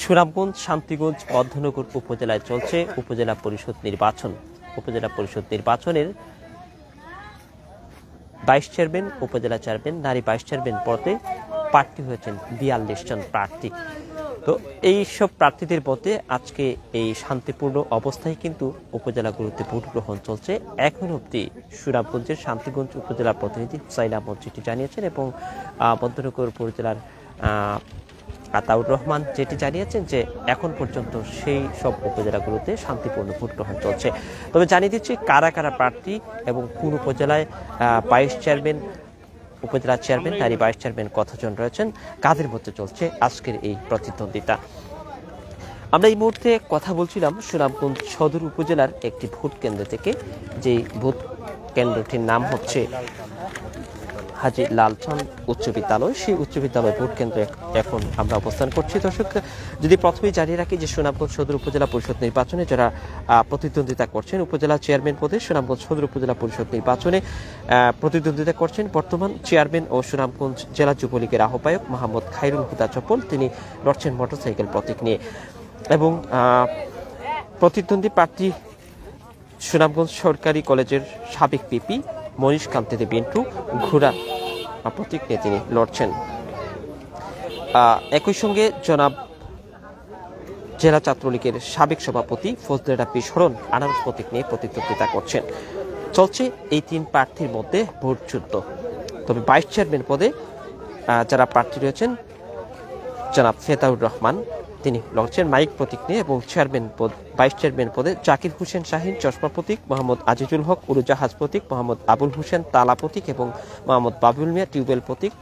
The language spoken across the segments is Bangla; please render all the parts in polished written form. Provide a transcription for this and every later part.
সুনামগঞ্জ, শান্তিগঞ্জ, বদ্ধনগর উপজেলায় চলছে উপজেলা পরিষদ নির্বাচন। উপজেলা পরিষদ নির্বাচনের 22 চেয়ারম্যান, উপজেলা চেয়ারম্যান, নারী ভাইস চেয়ারম্যান পদে প্রার্থী হয়েছেন 42 জন প্রার্থী। তো এই সব প্রার্থীদের মধ্যে আজকে এই শান্তিপূর্ণ অবস্থায় কিন্তু উপজেলাগুলোতে ভোট গ্রহণ চলছে। এখন অবধি সুনামগঞ্জের শান্তিগঞ্জ উপজেলার প্রতিনিধি হুসাইন আহমদ যেটি জানিয়েছেন এবং বদ্ধনগর উপজেলার আতাউর রহমান যেটি জানিয়েছেন যে এখন পর্যন্ত সেই সব উপজেলাগুলোতে শান্তিপূর্ণ ভোট গ্রহণ চলছে। তবে জানিয়ে দিচ্ছি কারা কারা প্রার্থী এবং কোন উপজেলায় 22 চেয়ারম্যান, উপজেলা চেয়ারম্যান, নারী ভাইস চেয়ারম্যান কতজন রয়েছেন, কাদের মধ্যে চলছে আজকের এই প্রতিদ্বন্দ্বিতা। আমরা এই মুহূর্তে কথা বলছিলাম সুনামগঞ্জ সদর উপজেলার একটি ভোট কেন্দ্র থেকে। যে ভোট কেন্দ্রটির নাম হচ্ছে হাজী লালচাঁদ উচ্চ বিদ্যালয়। সেই উচ্চ বিদ্যালয় ভোট কেন্দ্রে এখন আমরা অবস্থান করছি। দর্শক, যদি প্রথমেই জানিয়ে রাখি যে সুনামগঞ্জ সদর উপজেলা পরিষদ নির্বাচনে যারা প্রতিদ্বন্দ্বিতা করছেন, উপজেলা চেয়ারম্যান পদে সুনামগঞ্জ সদর উপজেলা পরিষদ নির্বাচনে প্রতিদ্বন্দ্বিতা করছেন বর্তমান চেয়ারম্যান ও সুনামগঞ্জ জেলা যুবলীগের আহ্বায়ক মোহাম্মদ খায়রুল হুদা চপল। তিনি লড়ছেন মোটরসাইকেল প্রতীক নিয়ে এবং প্রতিদ্বন্দ্বী প্রার্থী সুনামগঞ্জ সরকারি কলেজের সাবেক পিপি মনীষ কান্তি বিন্টু ঘোড়া প্রতীক নিয়ে তিনি লড়ছেন। একই সঙ্গে জনাব জেলা ছাত্রলীগের সাবেক সভাপতি ফজলে রাব্বি শরণ আনারস প্রতীক নিয়ে প্রতিদ্বন্দ্বিতা করছেন। চলছে এই তিন প্রার্থীর মধ্যে ভোট যুদ্ধ। তবে 22 চেয়ারম্যান পদে যারা প্রার্থী রয়েছেন, জনাব ফেতাউর রহমান তিনি লড়ছেন মাইক প্রতীক নিয়ে এবং চেয়ারম্যান পদ 22 চেয়ারম্যান পদে জাকির হোসেন শাহিন চশমা প্রতীক, মোহাম্মদ আজিজুল হক উড়োজাহাজ প্রতীক, মোহাম্মদ আবুল হোসেন তালা প্রতীক এবং মোহাম্মদ বাবুল মিয়া টিউবওয়েল প্রতীক,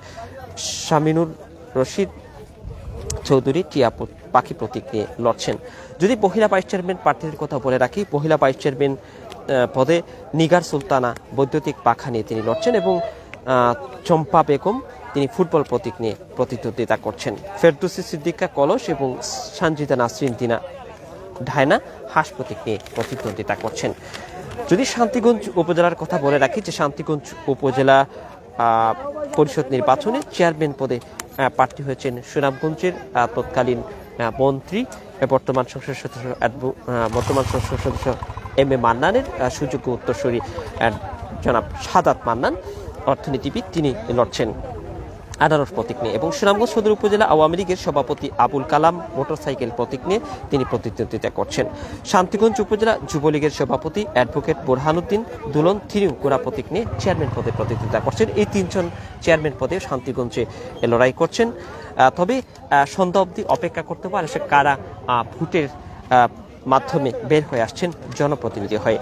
শামিনুর রশিদ চৌধুরী টিয়া পাখি প্রতীক নিয়ে লড়ছেন। যদি মহিলা ভাইস চেয়ারম্যান প্রার্থীদের কথা বলে রাখি, মহিলা ভাইস চেয়ারম্যান পদে নিগার সুলতানা বৈদ্যুতিক পাখা নিয়ে তিনি লড়ছেন এবং চম্পা বেগম তিনি ফুটবল প্রতীক নিয়ে প্রতিদ্বন্দ্বিতা করছেন। ফেরদৌসী সিদ্দিকা কলস এবং সানজিদা নাসরিন দিনা ঢায়না হাঁস প্রতীক নিয়ে প্রতিদ্বন্দ্বিতা করছেন। যদি শান্তিগঞ্জ উপজেলার কথা বলে রাখি, যে শান্তিগঞ্জ উপজেলা পরিষদ নির্বাচনে চেয়ারম্যান পদে প্রার্থী হয়েছেন সুনামগঞ্জের তৎকালীন মন্ত্রী বর্তমান সংসদ সদস্য এম এ মান্নানের সুযোগ্য উত্তরসূরি জনাব সাদাত মান্নান অর্থনীতিবিদ, তিনি লড়ছেন আনারস প্রতীক নিয়ে এবং সুনামগঞ্জ সদর উপজেলা আওয়ামী লীগের সভাপতি আবুল কালাম মোটরসাইকেল প্রতীক নিয়ে তিনি প্রতিদ্বন্দ্বিতা করছেন। শান্তিগঞ্জ উপজেলা যুবলীগের সভাপতি অ্যাডভোকেট বোরহানুদ্দিন দুলন তিনিও গোড়া প্রতীক নিয়ে চেয়ারম্যান পদে প্রতিদ্বন্দ্বিতা করছেন। এই তিনজন চেয়ারম্যান পদে শান্তিগঞ্জে লড়াই করছেন। তবে সন্ধ্যা অবধি অপেক্ষা করতে পারে সে কারা ভোটের মাধ্যমে বের হয়ে আসছেন জনপ্রতিনিধি হয়ে।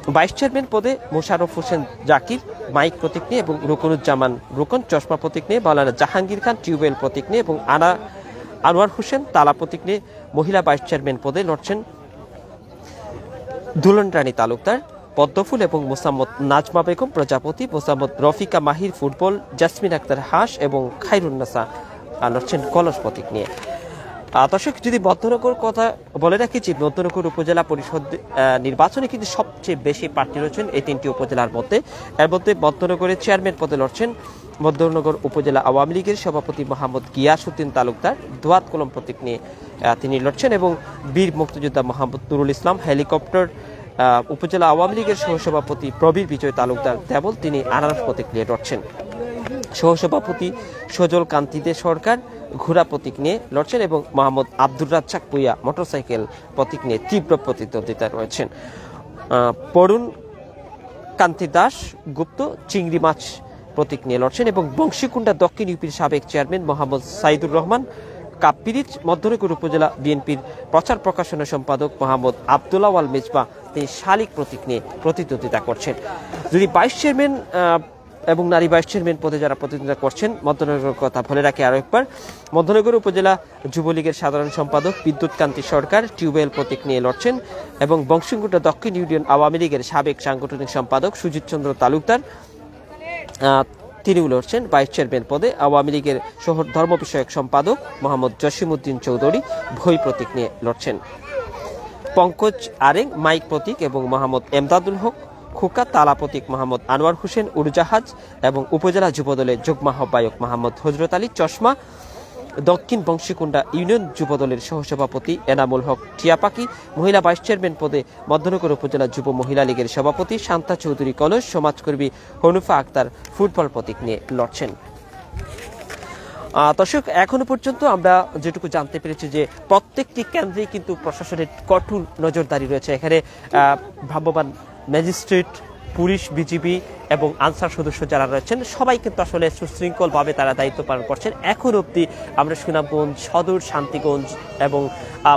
22 চেয়ারম্যান পদে মোশাররফ হোসেন জাকির মাইক প্রতীক নিয়ে এবং রুকনুজ্জামান রুকন চশমা প্রতীক নিয়ে, মাওলানা জাহাঙ্গীর খান টিউবওয়েল প্রতীক নিয়ে এবং আনোয়ার হোসেন তালা প্রতীক নিয়ে মহিলা 22 চেয়ারম্যান পদে লড়ছেন দুলন রানী তালুকদার পদ্মফুল এবং মোসাম্মদ নাজমা বেগম প্রজাপতি, মোসাম্মদ রফিকা মাহির ফুটবল, জাসমিন আক্তার হাঁস এবং খায়রুন্নাসা লড়ছেন কলস প্রতীক নিয়ে। দর্শক, যদি বদ্ধনগর কথা বলে রাখি, যে বদ্ধনগর উপজেলা পরিষদ নির্বাচনে কিন্তু সবচেয়ে বেশি প্রার্থী রয়েছেন এই তিনটি উপজেলার মধ্যে। এর মধ্যে বদ্ধনগরের চেয়ারম্যান পদে লড়ছেন বদ্ধনগর উপজেলা আওয়ামী লীগের সভাপতি মোহাম্মদ গিয়াসউদ্দিন তালুকদার দোয়াত কলম প্রতীক নিয়ে তিনি লড়ছেন এবং বীর মুক্তিযোদ্ধা মোহাম্মদ নুরুল ইসলাম হেলিকপ্টার উপজেলা আওয়ামী লীগের সহসভাপতি প্রবীর বিজয় তালুকদার দেবল তিনি আনারস প্রতীক নিয়ে লড়ছেন। সহসভাপতি সজল কান্তি দে সরকার ঘোড়া প্রতীক নিয়ে লড়ছেন এবং মোহাম্মদ আব্দুর রাজ্জাক পুইয়া মোটরসাইকেল প্রতীক নিয়ে তীব্র প্রতিদ্বন্দ্বিতা রয়েছেন। পরুণ কান্তি দাস গুপ্ত চিংড়ি মাছ প্রতীক নিয়ে লড়ছেন এবং বংশীকুণ্ডা দক্ষিণ ইউপির সাবেক চেয়ারম্যান মোহাম্মদ সাইদুর রহমান কাপ্পিরিচ মধ্যনগর উপজেলা বিএনপির প্রচার প্রকাশনা সম্পাদক মোহাম্মদ আবদুল্লাহ আল মেজবা তিনি শালিক প্রতীক নিয়ে প্রতিদ্বন্দ্বিতা করছেন। যদি 22 চেয়ারম্যান এবং নারী ভাইস চেয়ারম্যান পদে যারা প্রতিদ্বন্দ্বিতা করছেন, মধ্যনগরের কথা বলে রাখি আরো একবার, মধ্যনগর উপজেলা যুবলীগের সাধারণ সম্পাদক বিদ্যুৎ কান্তি সরকার টিউবওয়েল প্রতীক নিয়ে লড়ছেন এবং বংশীকুণ্ডা দক্ষিণ ইউনিয়ন আওয়ামী লীগের সাবেক সাংগঠনিক সম্পাদক সুজিত চন্দ্র তালুকদার তিনিও লড়ছেন 22 চেয়ারম্যান পদে। আওয়ামী লীগের শহর ধর্ম বিষয়ক সম্পাদক মোহাম্মদ জসিমউদ্দিন চৌধুরী ভই প্রতীক নিয়ে লড়ছেন। পঙ্কজ আরেং মাইক প্রতীক এবং মোহাম্মদ এমদাদুল হক খোকা তালা প্রতীক মোহাম্মদ আনোয়ার হোসেন উড়োজাহাজ এবং উপজেলা যুবদলের যুগ্ম আহ্বায়ক মোহাম্মদ হজরত আলী চশমা দক্ষিণ বংশীকুণ্ডা ইউনিয়ন যুবদলের সহসভাপতি এনামুল হক টিয়াপাকি, মহিলা ভাইস চেয়ারম্যান পদে মধ্যনগর উপজেলা যুব মহিলা লীগের সভাপতি শান্তা চৌধুরী কলস, সমাজকর্মী হনুফা আক্তার ফুটবল প্রতীক নিয়ে লড়ছেন। দর্শক, এখনো পর্যন্ত আমরা যেটুকু জানতে পেরেছি যে প্রত্যেকটি কেন্দ্রেই কিন্তু প্রশাসনের কঠোর নজরদারি রয়েছে। এখানে ভ্রাম্যমাণ ম্যাজিস্ট্রেট, পুলিশ, বিজিবি এবং আনসার সদস্য যারা রয়েছেন সবাই কিন্তু আসলে সুশৃঙ্খলভাবে তারা দায়িত্ব পালন করছেন। এখন অবধি আমরা সুনামগঞ্জ সদর, শান্তিগঞ্জ এবং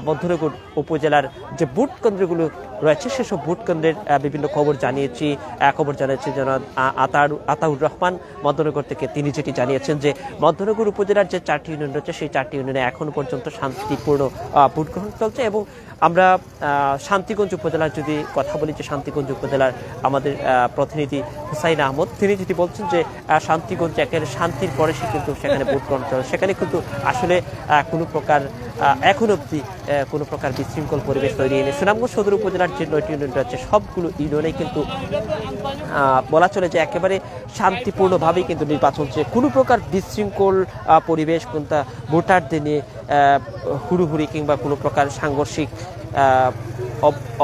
মধ্যনগর উপজেলার যে ভোট কেন্দ্রগুলো রয়েছে সেসব ভোট কেন্দ্রের বিভিন্ন খবর জানিয়েছি। জনাব আতাউর রহমান মধ্যনগর থেকে, তিনি যেটি জানিয়েছেন যে মধ্যনগর উপজেলার যে 4টি ইউনিয়ন রয়েছে সেই 4টি ইউনিয়নে এখনো পর্যন্ত শান্তিপূর্ণ ভোট গ্রহণ চলছে। এবং আমরা শান্তিগঞ্জ উপজেলার যদি কথা বলি, যে শান্তিগঞ্জ উপজেলার আমাদের প্রতিনিধি হুসাইন আহমদ, তিনি যেটি বলছেন যে শান্তিগঞ্জ একেবারে শান্তির পরে কিন্তু সেখানে ভোট গ্রহণ চলে, সেখানে কিন্তু আসলে কোনো প্রকার এখন অবধি কোনো প্রকার বিশৃঙ্খল পরিবেশ তৈরি হয়নি। সুনামগঞ্জ সদর উপজেলার যে 9টি ইউনিয়ন রয়েছে সবগুলো ইউনিয়নে কিন্তু বলা চলে যে একেবারে শান্তিপূর্ণভাবেই কিন্তু নির্বাচন হচ্ছে। কোনো প্রকার বিশৃঙ্খল পরিবেশ, কোনটা ভোটারদের নিয়ে হুড়ুহুড়ি কিংবা কোনো প্রকার সাংঘর্ষিক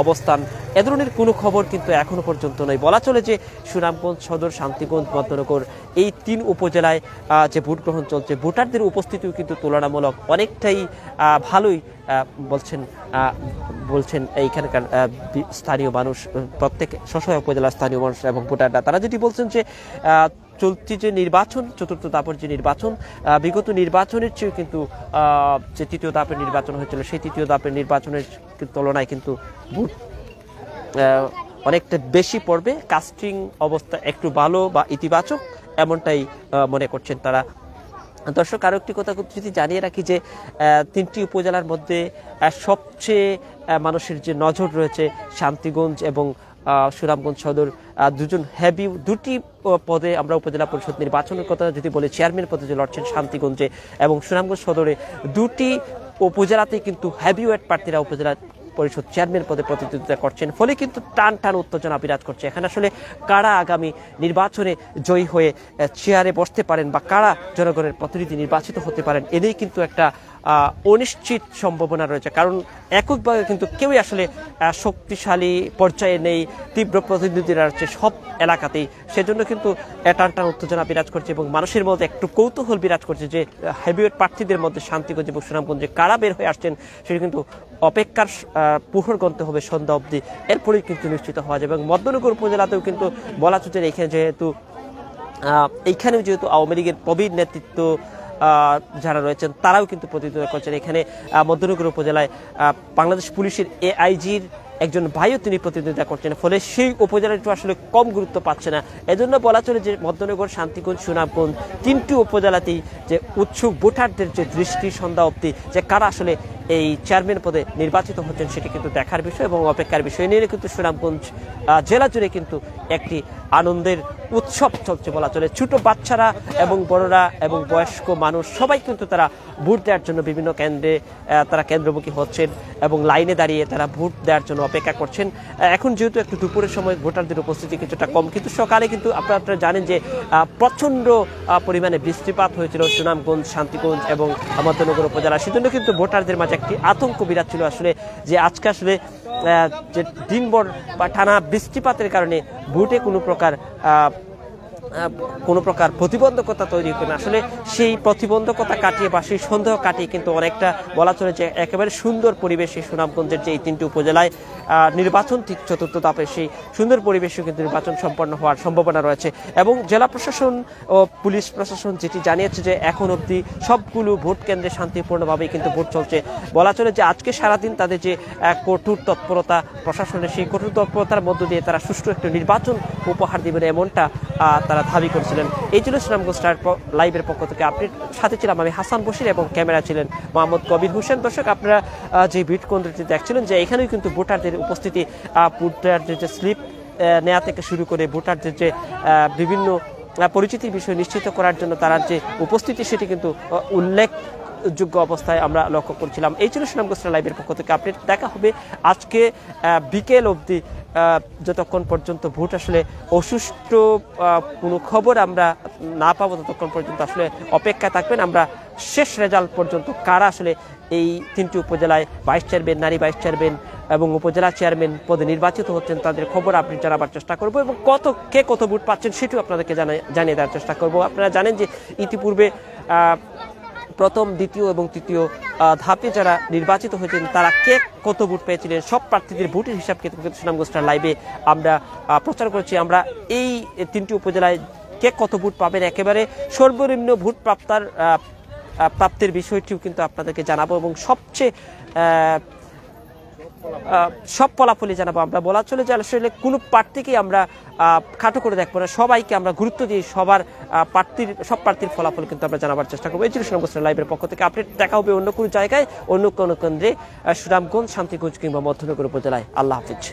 অবস্থান, এ ধরনের কোনো খবর কিন্তু এখনো পর্যন্ত নয়। বলা চলে যে সুনামগঞ্জ সদর, শান্তিগঞ্জ, মধ্যনগর এই 3 উপজেলায় যে ভোট গ্রহণ চলছে, ভোটারদের উপস্থিতিও কিন্তু তুলনামূলক অনেকটাই ভালোই বলছেন এইখানকার স্থানীয় মানুষ, প্রত্যেক স্ব উপজেলার স্থানীয় মানুষ এবং ভোটাররা। তারা যেটি বলছেন যে চলতি যে নির্বাচন, 4র্থ ধাপের যে নির্বাচন, বিগত নির্বাচনের চেয়েও কিন্তু যে 3য় ধাপের নির্বাচন হয়েছিল সেই 3য় ধাপের নির্বাচনের তুলনায় কিন্তু ভোট অনেকটা বেশি পড়বে। কাস্টিং অবস্থা একটু ভালো বা ইতিবাচক এমনটাই মনে করছেন তারা। দর্শক, আরও একটি কথা যদি জানিয়ে রাখি যে 3টি উপজেলার মধ্যে সবচেয়ে মানুষের যে নজর রয়েছে শান্তিগঞ্জ এবং সুনামগঞ্জ সদর, দুটি পদে আমরা উপজেলা পরিষদ নির্বাচনের কথা যদি বলি, চেয়ারম্যান পদে যে লড়ছেন শান্তিগঞ্জে এবং সুনামগঞ্জ সদরে, দুটি উপজেলাতেই কিন্তু হেভিওয়েট প্রার্থীরা উপজেলা পরিষদ চেয়ারম্যান পদে প্রতিদ্বন্দ্বিতা করছেন। ফলে কিন্তু টান উত্তেজনা বিরাজ করছে। এখানে আসলে কারা আগামী নির্বাচনে জয়ী হয়ে চেয়ারে বসতে পারেন বা কারা জনগণের প্রতিনিধি নির্বাচিত হতে পারেন, এদের কিন্তু একটা অনিশ্চিত সম্ভাবনা রয়েছে। কারণ এককভাবে কিন্তু কেউই আসলে শক্তিশালী পর্যায়ে নেই, তীব্র প্রতিদ্বন্দ্বীরা রয়েছে সব এলাকাতেই। সেজন্য কিন্তু টান উত্তেজনা বিরাজ করছে এবং মানুষের মধ্যে একটু কৌতূহল বিরাজ করছে যে হেভিওয়েট প্রার্থীদের মধ্যে শান্তিগঞ্জ এবং সুনামগঞ্জে কারা বের হয়ে আসছেন, সেটা কিন্তু অপেক্ষার পুহর গন্তে হবে সন্ধ্যা অবধি, এরপরেই কিন্তু নিশ্চিত হওয়া যাবে। এবং মধ্যনগর উপজেলাতেও কিন্তু বলা চলছে এখানে যেহেতু আওয়ামী লীগের প্রবীণ নেতৃত্ব যারা রয়েছেন তারাও কিন্তু প্রতিদ্বন্দ্বিতা করছেন। এখানে মধ্যনগর উপজেলায় বাংলাদেশ পুলিশের এআইজির একজন ভাইও তিনি প্রতিদ্বন্দ্বিতা করছেন। ফলে সেই উপজেলাটি আসলে কম গুরুত্ব পাচ্ছে না। এজন্য বলা চলে যে মধ্যনগর, শান্তিগঞ্জ, সুনামগঞ্জ 3টি উপজেলাতেই যে উৎসুক ভোটারদের যে দৃষ্টি সন্ধ্যা অবধি যে কারা আসলে এই চেয়ারম্যান পদে নির্বাচিত হচ্ছেন সেটি কিন্তু দেখার বিষয় এবং অপেক্ষার বিষয় নিয়ে কিন্তু সুনামগঞ্জ জেলা জুড়ে কিন্তু একটি আনন্দের উৎসব চলছে বলা চলে। ছোট বাচ্চারা এবং বড়রা এবং বয়স্ক মানুষ সবাই কিন্তু তারা ভোট দেওয়ার জন্য বিভিন্ন কেন্দ্রে তারা কেন্দ্রমুখী হচ্ছেন এবং লাইনে দাঁড়িয়ে তারা ভোট দেওয়ার জন্য অপেক্ষা করছেন। এখন যেহেতু একটু দুপুরের সময় ভোটারদের উপস্থিতি কিছুটা কম, কিন্তু সকালে কিন্তু আপনারা জানেন যে প্রচণ্ড পরিমাণে বৃষ্টিপাত হয়েছিল সুনামগঞ্জ, শান্তিগঞ্জ এবং মধ্যনগর উপজেলা। সেজন্য কিন্তু ভোটারদের মাঝে একটি আতঙ্ক বিরাজ ছিল আসলে যে আজকে আসলে যে দিনভর বা টানা বৃষ্টিপাতের কারণে ভোটে কোনো প্রকার প্রতিবন্ধকতা তৈরি হবে না। আসলে সেই প্রতিবন্ধকতা কাটিয়ে বা সেই সন্দেহ কাটিয়ে কিন্তু অনেকটা বলা চলে যে একেবারে সুন্দর পরিবেশে সুনামগঞ্জের যে এই 3টি উপজেলায় নির্বাচন ঠিক 4র্থ ধাপে সেই সুন্দর পরিবেশে কিন্তু নির্বাচন সম্পন্ন হওয়ার সম্ভাবনা রয়েছে। এবং জেলা প্রশাসন ও পুলিশ প্রশাসন যেটি জানিয়েছে যে এখন অবধি সবগুলো ভোট কেন্দ্রে শান্তিপূর্ণভাবেই কিন্তু ভোট চলছে। বলা চলে যে আজকে সারাদিন তাদের যে কঠোর তৎপরতা প্রশাসনের, সেই কঠোর তৎপরতার মধ্য দিয়ে তারা সুষ্ঠু একটা নির্বাচন উপহার দেবেন এমনটা তারা দাবি করেছিলেন। এই ছিল সুনামগঞ্জ স্টার লাইভের পক্ষ থেকে আপডেট। সাথে ছিলাম আমি হাসান বশির এবং ক্যামেরা ছিলেন মোহাম্মদ কবির হোসেন। দর্শক, আপনারা যে ভোট কেন্দ্রটি দেখছিলেন যে এখানেও কিন্তু ভোটারদের উপস্থিতি, ভোটারদের যে স্লিপ নেওয়া থেকে শুরু করে ভোটারদের যে বিভিন্ন পরিচিতির বিষয় নিশ্চিত করার জন্য তার যে উপস্থিতি সেটি কিন্তু উল্লেখযোগ্য অবস্থায় আমরা লক্ষ্য করছিলাম। এই ছিল সুনামগঞ্জ লাইভের পক্ষ থেকে আপডেট। দেখা হবে আজকে বিকেল অবধি, যতক্ষণ পর্যন্ত ভোট আসলে অসুষ্ঠু কোনো খবর আমরা না পাবো ততক্ষণ পর্যন্ত আসলে অপেক্ষায় থাকবেন। আমরা শেষ রেজাল্ট পর্যন্ত কারা আসলে এই 3টি উপজেলায় ভাইস চেয়ারম্যান, নারী ভাইস চেয়ারম্যান এবং উপজেলা চেয়ারম্যান পদে নির্বাচিত হচ্ছেন তাদের খবর আপনি জানাবার চেষ্টা করব এবং কে কত ভোট পাচ্ছেন সেটিও আপনাদেরকে জানিয়ে দেওয়ার চেষ্টা করব। আপনারা জানেন যে ইতিপূর্বে প্রথম, দ্বিতীয় এবং তৃতীয় ধাপে যারা নির্বাচিত হয়েছেন তারা কে কত ভোট পেয়েছিলেন সব প্রার্থীদের ভোটের হিসাব কিন্তু সুনামগঞ্জ স্টার লাইভে আমরা প্রচার করেছি। আমরা এই 3টি উপজেলায় কে কত ভোট পাবেন একেবারে সর্বনিম্ন ভোট প্রাপ্তির বিষয়টিও কিন্তু আপনাদেরকে জানাবো এবং সব ফলাফলই জানাবো। আমরা বলা চলে যে আসলে কোনো প্রার্থীকে আমরা খাটো করে দেখবো না, সবাইকে আমরা গুরুত্ব দিয়ে সব প্রার্থীর ফলাফল কিন্তু আমরা জানাবার চেষ্টা করবো। এই ছিল সুনামগঞ্জ লাইভের পক্ষ থেকে আপডেট। দেখা হবে অন্য কোনো জায়গায়, অন্য কোনো কেন্দ্রে, সুনামগঞ্জ, শান্তিগঞ্জ কিংবা মধ্যনগর উপজেলায়। আল্লাহ হাফিজ।